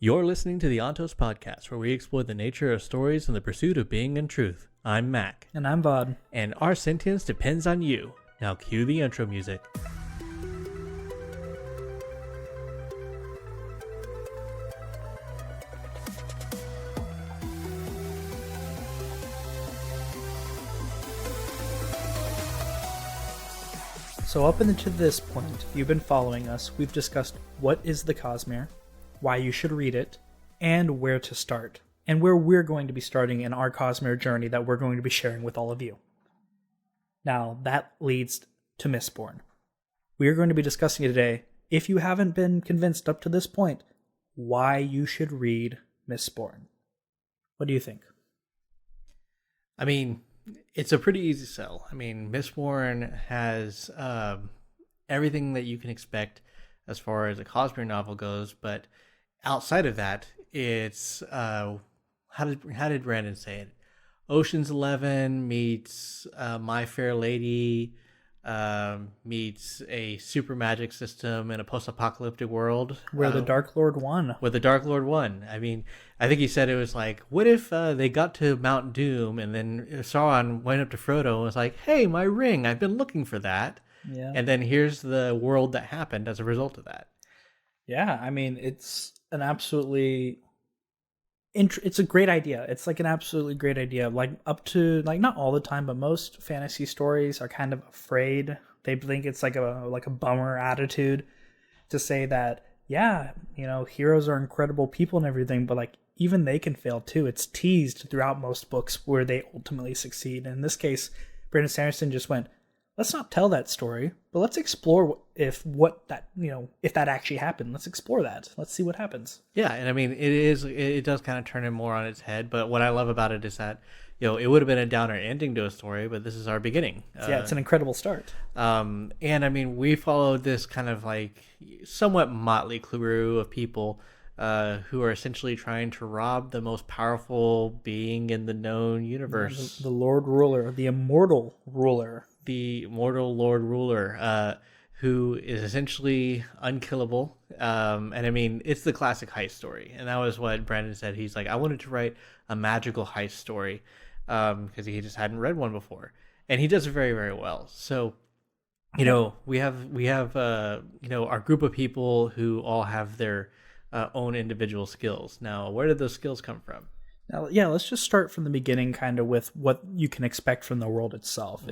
You're listening to the Ontos Podcast, where we explore the nature of stories and the pursuit of being and truth. I'm Maq. And I'm Vaud. And our sentience depends on you. Now cue the intro music. So up until this point, if you've been following us, we've discussed what is the Cosmere, why you should read it, and where to start, and where we're going to be starting in our Cosmere journey that we're going to be sharing with all of you. Now, that leads to Mistborn. We are going to be discussing it today, if you haven't been convinced up to this point, why you should read Mistborn. What do you think? I mean, it's a pretty easy sell. I mean, Mistborn has everything that you can expect as far as a Cosmere novel goes, but outside of that, it's how did Brandon say it? Ocean's 11 meets My Fair Lady meets a super magic system in a post-apocalyptic world Where the Dark Lord won. Where the Dark Lord won. I mean, I think he said it was like, what if they got to Mount Doom and then Sauron went up to Frodo and was like, hey, my ring, I've been looking for that. Yeah. And then here's the world that happened as a result of that. Yeah, I mean, it's an absolutely... it's a great idea. It's like an absolutely great idea. Like up to, like, not all the time, but most fantasy stories are kind of afraid. They think it's like a bummer attitude to say that, yeah, you know, heroes are incredible people and everything, but like even they can fail too. It's teased throughout most books where they ultimately succeed. And in this case, Brandon Sanderson just went, let's not tell that story, but let's explore if that actually happened. Let's explore that. Let's see what happens. Yeah, and I mean, it does kind of turn it more on its head, but what I love about it is that, you know, it would have been a downer ending to a story, but this is our beginning. Yeah, it's an incredible start. And I mean, we followed this kind of like somewhat motley crew of people who are essentially trying to rob the most powerful being in the known universe. The Lord Ruler, the immortal ruler. The immortal Lord Ruler, who is essentially unkillable. And I mean, it's the classic heist story. And that was what Brandon said. He's like, I wanted to write a magical heist story because he just hadn't read one before. And he does it very, very well. So, you know, we have you know, our group of people who all have their own individual skills. Now, where did those skills come from? Now, yeah, let's just start from the beginning kind of with what you can expect from the world itself.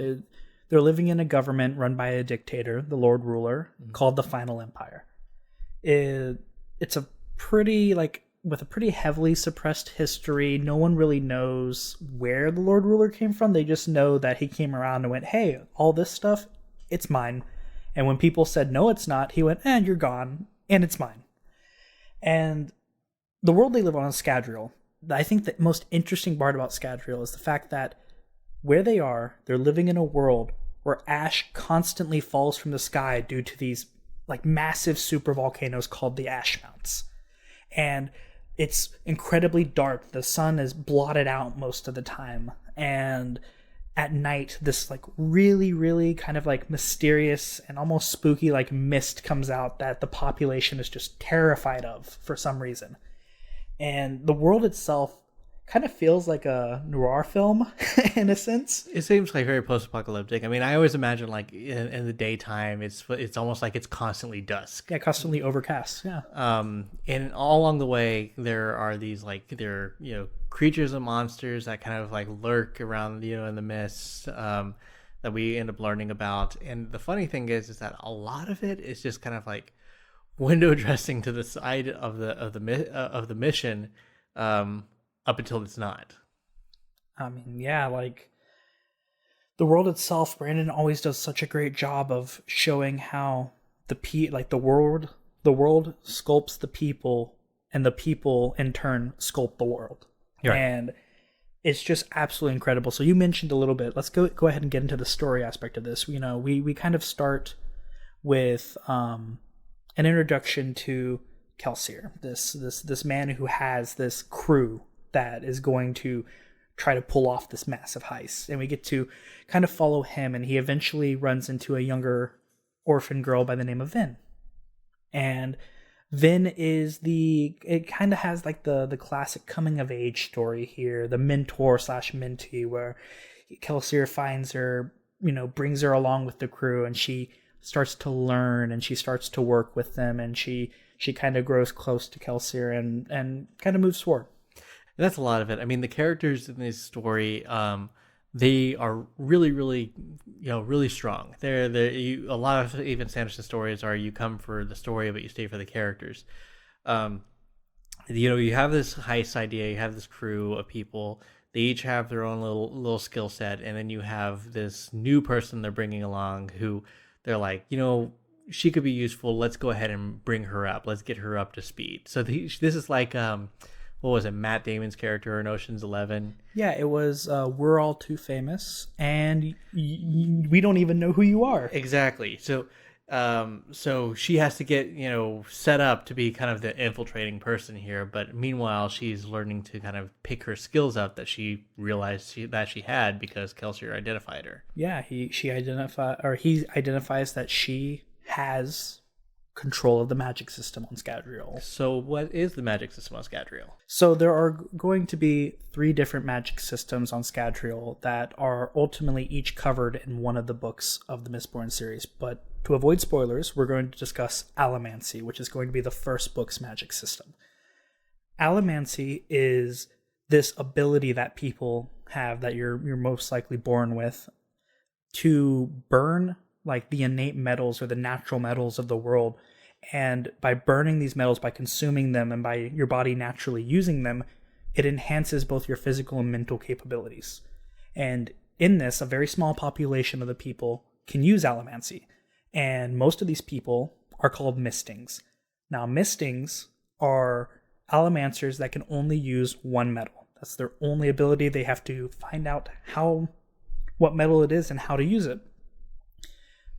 They're living in a government run by a dictator, the Lord Ruler, called the Final Empire. It's a pretty, with a pretty heavily suppressed history. No one really knows where the Lord Ruler came from. They just know that he came around and went, hey, all this stuff, it's mine. And when people said, no, it's not, he went, you're gone, and it's mine. And the world they live on is Scadrial. I think the most interesting part about Scadrial is the fact that where they are, they're living in a world where ash constantly falls from the sky due to these like massive super volcanoes called the ash mounts. And it's incredibly dark. The sun is blotted out most of the time. And at night, this like really, really kind of like mysterious and almost spooky like mist comes out that the population is just terrified of for some reason. And the world itself kind of feels like a noir film in a sense. It seems like very post-apocalyptic. I mean, I always imagine like in the daytime, it's almost like it's constantly dusk. Yeah, constantly overcast. Yeah. And all along the way, there are these creatures and monsters that kind of like lurk around, you know, in the mist that we end up learning about. And the funny thing is that a lot of it is just kind of like window dressing to the side of the mission. Up until it's not. I mean, yeah, like the world itself, Brandon always does such a great job of showing how the world sculpts the people, and the people in turn sculpt the world. Right. And it's just absolutely incredible. So you mentioned a little bit. Let's go ahead and get into the story aspect of this. You know, we kind of start with an introduction to Kelsier, this man who has this crew that is going to try to pull off this massive heist. And we get to kind of follow him, and he eventually runs into a younger orphan girl by the name of Vin. And Vin is it kind of has like the classic coming of age story here, the mentor slash mentee, where Kelsier finds her, brings her along with the crew, and she starts to learn and she starts to work with them, and she kind of grows close to Kelsier and kind of moves forward. And that's a lot of it. I mean, the characters in this story, they are really, really, really strong. A lot of even Sanderson stories are you come for the story, but you stay for the characters. You have this heist idea, you have this crew of people. They each have their own little skill set, and then you have this new person they're bringing along who they're like, she could be useful. Let's go ahead and bring her up. Let's get her up to speed. So this is like what was it, Matt Damon's character in Ocean's 11? Yeah, it was We're All Too Famous, and we don't even know who you are. Exactly. So she has to get, set up to be kind of the infiltrating person here. But meanwhile, she's learning to kind of pick her skills up that she realized that she had because Kelsier identified her. Yeah, he identifies that she has control of the magic system on Scadrial. So what is the magic system on Scadrial? So there are going to be 3 different magic systems on Scadrial that are ultimately each covered in one of the books of the Mistborn series. But to avoid spoilers, we're going to discuss Allomancy, which is going to be the first book's magic system. Allomancy is this ability that people have that you're most likely born with to burn like the innate metals or the natural metals of the world. And by burning these metals, by consuming them, and by your body naturally using them, it enhances both your physical and mental capabilities. And in this, a very small population of the people can use allomancy. And most of these people are called mistings. Now, mistings are allomancers that can only use one metal. That's their only ability. They have to find out what metal it is and how to use it.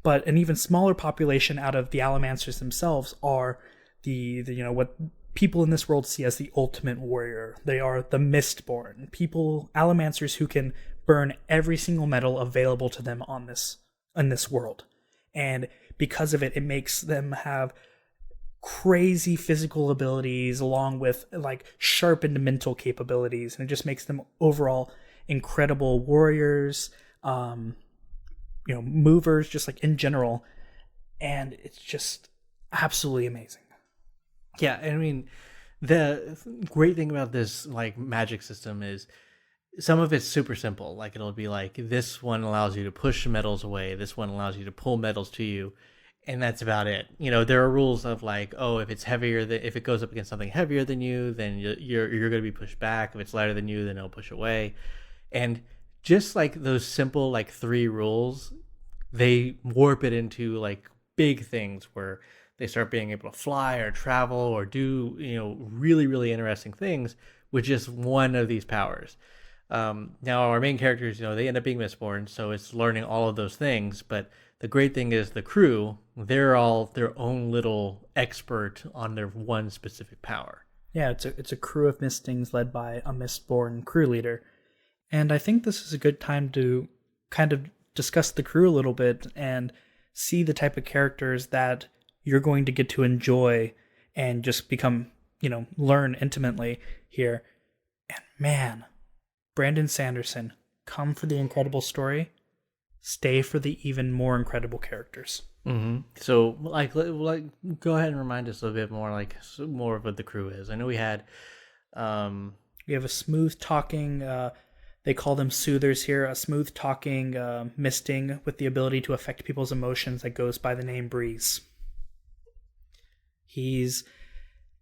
But an even smaller population out of the allomancers themselves are the what people in this world see as the ultimate warrior. They are the Mistborn, allomancers who can burn every single metal available to them in this world. And because of it, it makes them have crazy physical abilities along with like sharpened mental capabilities, and it just makes them overall incredible warriors. Movers, just like in general, and it's just absolutely amazing. Yeah, I mean, the great thing about this like magic system is some of it's super simple. Like it'll be like this one allows you to push metals away, this one allows you to pull metals to you, and that's about it. There are rules of like, oh, if it goes up against something heavier than you, then you're going to be pushed back. If it's lighter than you, then it'll push away, and just like those simple like 3 rules, they warp it into like big things where they start being able to fly or travel or do really, really interesting things with just one of these powers. Now our main characters, they end up being Mistborn, so it's learning all of those things. But the great thing is the crew, they're all their own little expert on their one specific power. Yeah, it's a crew of Mistings led by a Mistborn crew leader. And I think this is a good time to kind of discuss the crew a little bit and see the type of characters that you're going to get to enjoy and just become, learn intimately here. And man, Brandon Sanderson, come for the incredible story, stay for the even more incredible characters. Mm-hmm. So, go ahead and remind us a bit more, more of what the crew is. I know we had, we have a smooth-talking, they call them soothers here, a smooth-talking misting with the ability to affect people's emotions that goes by the name Breeze. He's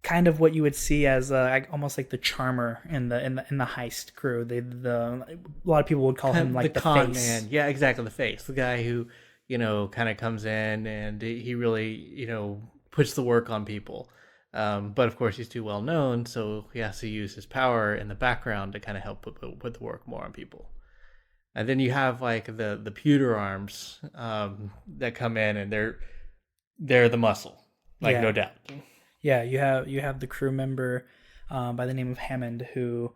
kind of what you would see as almost like the charmer in the heist crew. A lot of people would call him like the con face. Man. Yeah, exactly, the face. The guy who kind of comes in and he really puts the work on people. But of course he's too well known, so he has to use his power in the background to kind of help put the work more on people. And then you have like the pewter arms that come in, and they're the muscle, no doubt. Yeah, you have the crew member by the name of Hammond, who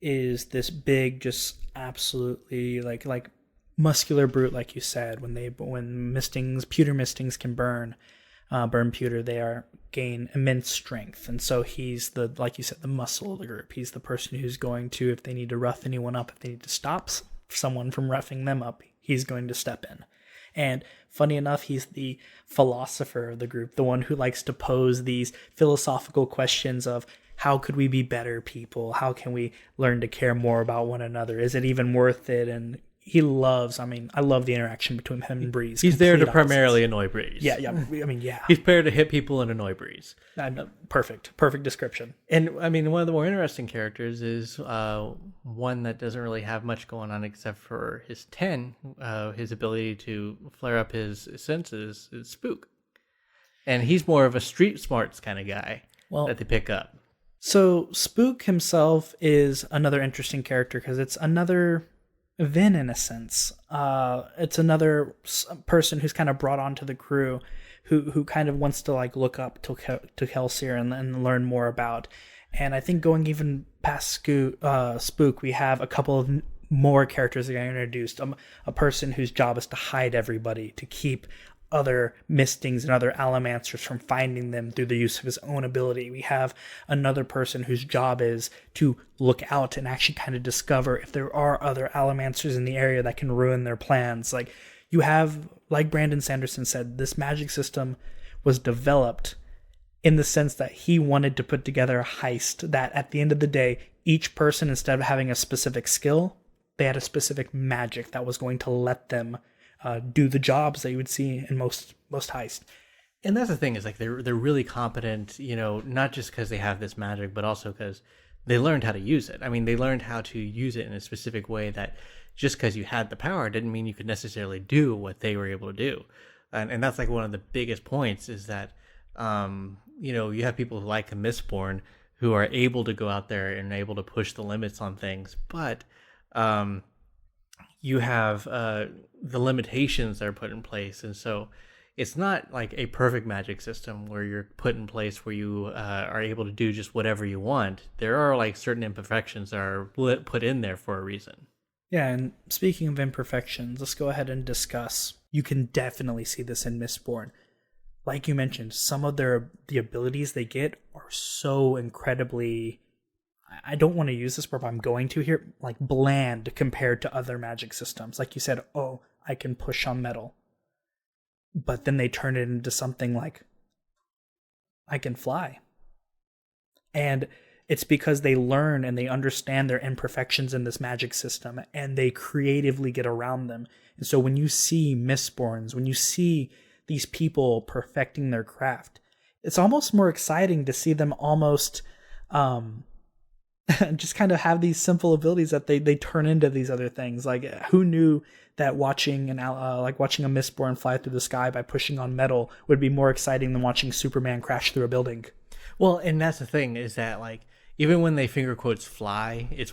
is this big, just absolutely like muscular brute, like you said. When pewter mistings can burn, burn pewter, they gain immense strength. And so he's like you said, the muscle of the group. He's the person who's going to, if they need to rough anyone up, if they need to stop someone from roughing them up, he's going to step in. And funny enough, he's the philosopher of the group, the one who likes to pose these philosophical questions of how could we be better people? How can we learn to care more about one another? Is it even worth it? And I love the interaction between him and Breeze. He's there to primarily annoy Breeze. Yeah. Yeah. He's there to hit people and annoy Breeze. Perfect description. And one of the more interesting characters is one that doesn't really have much going on except for his 10, his ability to flare up his senses is Spook. And he's more of a street smarts kind of guy that they pick up. So Spook himself is another interesting character because it's another Vin in a sense. It's another person who's kind of brought onto the crew who kind of wants to like look up to Kelsier and learn more about. And I think going even past Spook, we have a couple of more characters that are introduced. A person whose job is to hide everybody, to keep other Mistings and other Allomancers from finding them through the use of his own ability. We have another person whose job is to look out and actually kind of discover if there are other Allomancers in the area that can ruin their plans. Like you have, like Brandon Sanderson said, this magic system was developed in the sense that he wanted to put together a heist that at the end of the day, each person, instead of having a specific skill, they had a specific magic that was going to let them do the jobs that you would see in most heists. And that's the thing, is like they're really competent, not just because they have this magic, but also because they learned how to use it. They learned how to use it in a specific way that just because you had the power didn't mean you could necessarily do what they were able to do. And that's like one of the biggest points is that, you have people like a Mistborn who are able to go out there and able to push the limits on things, but you have the limitations that are put in place. And so it's not like a perfect magic system where you're put in place where you are able to do just whatever you want. There are like certain imperfections that are put in there for a reason. Yeah, and speaking of imperfections, let's go ahead and discuss. You can definitely see this in Mistborn. Like you mentioned, some of the abilities they get are so incredibly, I don't want to use this word, but I'm going to here, like bland compared to other magic systems. Like you said, I can push on metal. But then they turn it into something like, I can fly. And it's because they learn and they understand their imperfections in this magic system, and they creatively get around them. And so when you see Mistborns, when you see these people perfecting their craft, it's almost more exciting to see them almost just kind of have these simple abilities that they turn into these other things. Like, who knew that watching a Mistborn fly through the sky by pushing on metal would be more exciting than watching Superman crash through a building? Well, and that's the thing, is that like even when they finger quotes fly, it's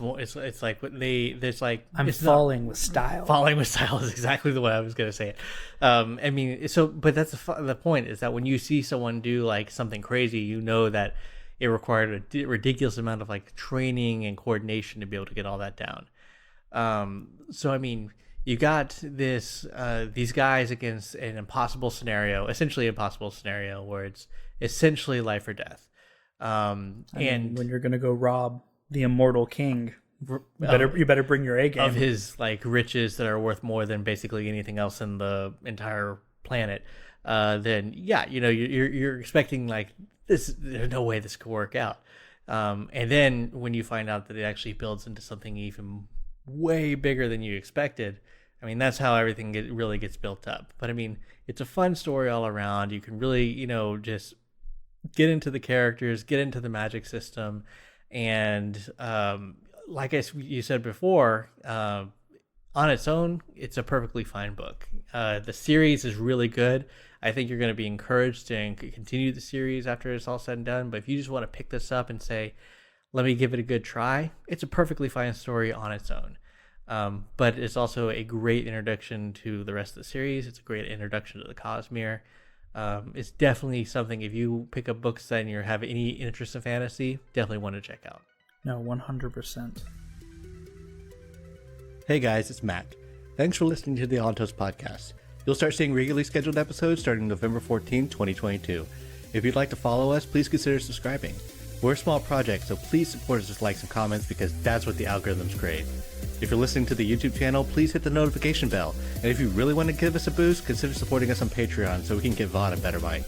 like there's like I'm falling with style. Falling with style is exactly the way I was going to say it. But that's the point, is that when you see someone do like something crazy, you know that it required a ridiculous amount of like training and coordination to be able to get all that down. You got these guys against an impossible scenario, essentially impossible scenario, where it's essentially life or death. And when you're going to go rob the immortal king, you better bring your A game. Of his like riches that are worth more than basically anything else in the entire planet. Then you're expecting like this. There's no way this could work out. And then when you find out that it actually builds into something even way bigger than you expected, that's how everything really gets built up. But it's a fun story all around. You can really, just get into the characters, get into the magic system, and like you said before, on its own, it's a perfectly fine book. The series is really good. I think you're going to be encouraged to continue the series after it's all said and done. But if you just want to pick this up and say, let me give it a good try, it's a perfectly fine story on its own. But it's also a great introduction to the rest of the series. It's a great introduction to the Cosmere. It's definitely something, if you pick up books and you have any interest in fantasy, definitely want to check out. No, 100%. Hey guys, it's Matt. Thanks for listening to the Altos Podcast. You'll start seeing regularly scheduled episodes starting November 14, 2022. If you'd like to follow us, please consider subscribing. We're a small project, so please support us with likes and comments because that's what the algorithms crave. If you're listening to the YouTube channel, please hit the notification bell. And if you really want to give us a boost, consider supporting us on Patreon so we can give Vaud a better mic.